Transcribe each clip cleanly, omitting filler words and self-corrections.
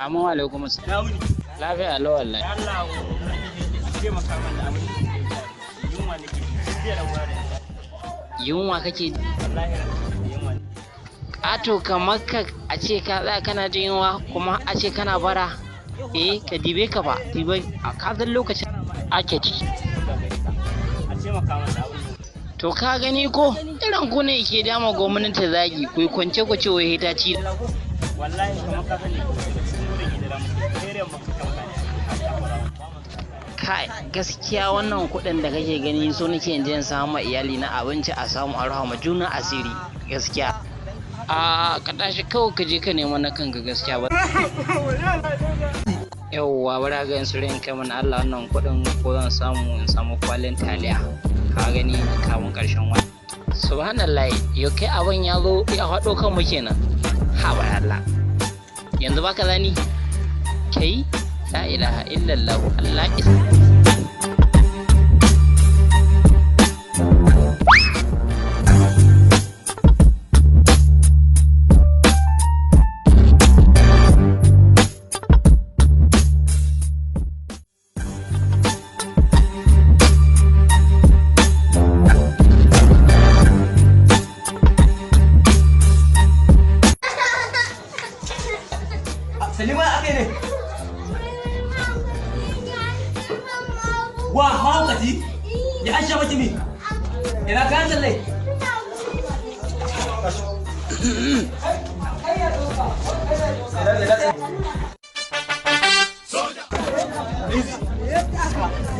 Amma wa alaikum assalam. Lafiya lau wallahi. Allah ce maka mana abin da yunwa nake ji da wani. Yunwa kake ji? Wallahi yunwa. Ato kamar ka a ce ka tsaya kana jin yunwa kuma a ce kana bara. Ka dibe ka ba, dibe a kazan lokacin ake ciki. A ce maka mana abin. To ka gani ko irin ku ne ke dama gwamnati zagi ku kwance ku ce wai ta ci. Wallahi kuma ka sani cikin wurin gidan mu sai ran baka kauna. Kai gaskiya wannan kuɗin da kake gani so nake in je in samu ma iyali na abinci a samu a rahama juna asiri gaskiya. Ka tashi kawai ka je ka nema na kanka gaskiya ba. Yauwa bara ga in surin kai mana Allah wannan kuɗin ko zan samu in samu kwalin taliya. Ka gani kamun karshen wani. Subhanallah yau kai abin ya zo ya haɗo kanmu kenan. Ha bai Allah. Yanzu baka zani? Kai la ilaha illallah Allah is. Salima ake ne? Wa mahaukaci? Ya an sha maki mi? Ina kayan tallai?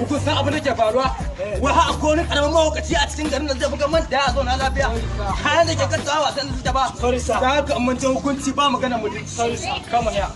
Kun san abin da ke faruwa? Wai ha akwai wani karamin mahaukaci a cikin garin da zai buga manta ya zo na lafiya. Kayan da ke kasawa wasan da suke ba. Ta haka amincin hukunci ba magana mutum. Kama ya.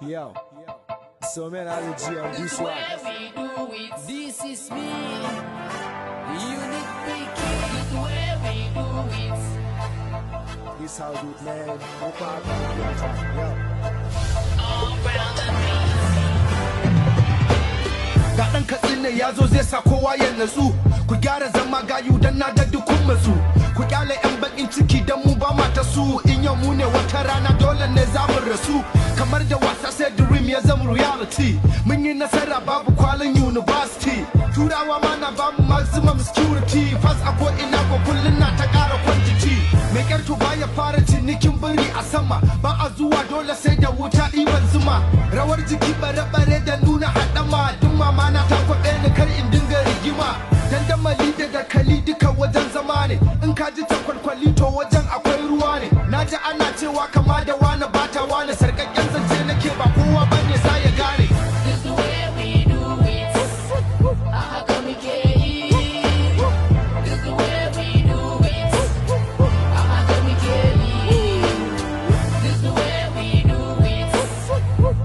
Yo, so man, I would G on this one. This is me, unique picking where we do it. This how do it, man. Hope I have your time. Yo. Ga ɗan Katsina ya zo zai sa kowa ya natsu. Ku gyara zama gayu dan na ga dukkan masu. Ku kyale 'yan bakin ciki dan mu ba mata su. In yau mu ne wata rana dole ne za mu rasu. Kamar da wasa sai dream ya zama reality. Mun yi nasara babu kwalin university. Turawa ma na bamu maximum security. Fas a ko ina ko kullun na ta ƙara quantity. Mai ƙarto baya fara cinikin biri a sama. Ba a zuwa dole sai da wuta ɗiban zuma. Rawar jiki bare-bare da nuna haɗama. Duk mama na ta kwaɓe ni kar in dinga rigima. Dandamali da dakali duka wajen zama ne. In ka ji ta kwalkwali to wajen akwai ruwa ne. Na ji ana cewa kama da wani bata wani sarƙaƙƙen zance nake ba kowa bane sa ya gane. This the way we do it. Haka muke yi. This the way we do it. Haka muke yi. This the way we do it.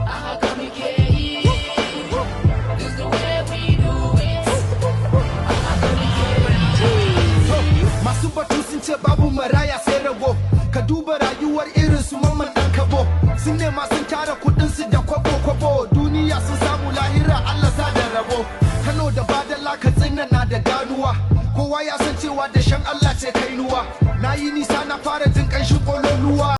Haka muke yi. This the way we do it. Haka muke yi. Masu batu sun ce babu maraya sai rago. Ka duba rayuwar irin su mamman ɗan kabo. Sun nema sun tara kuɗinsu da kwabo-kwabo. Duniya sun samu lahira Allah sa da rabo. Kano da Badala Katsina na da ganuwa. Kowa ya san cewa da shan Allah ce kainuwa. Na yi nisa na fara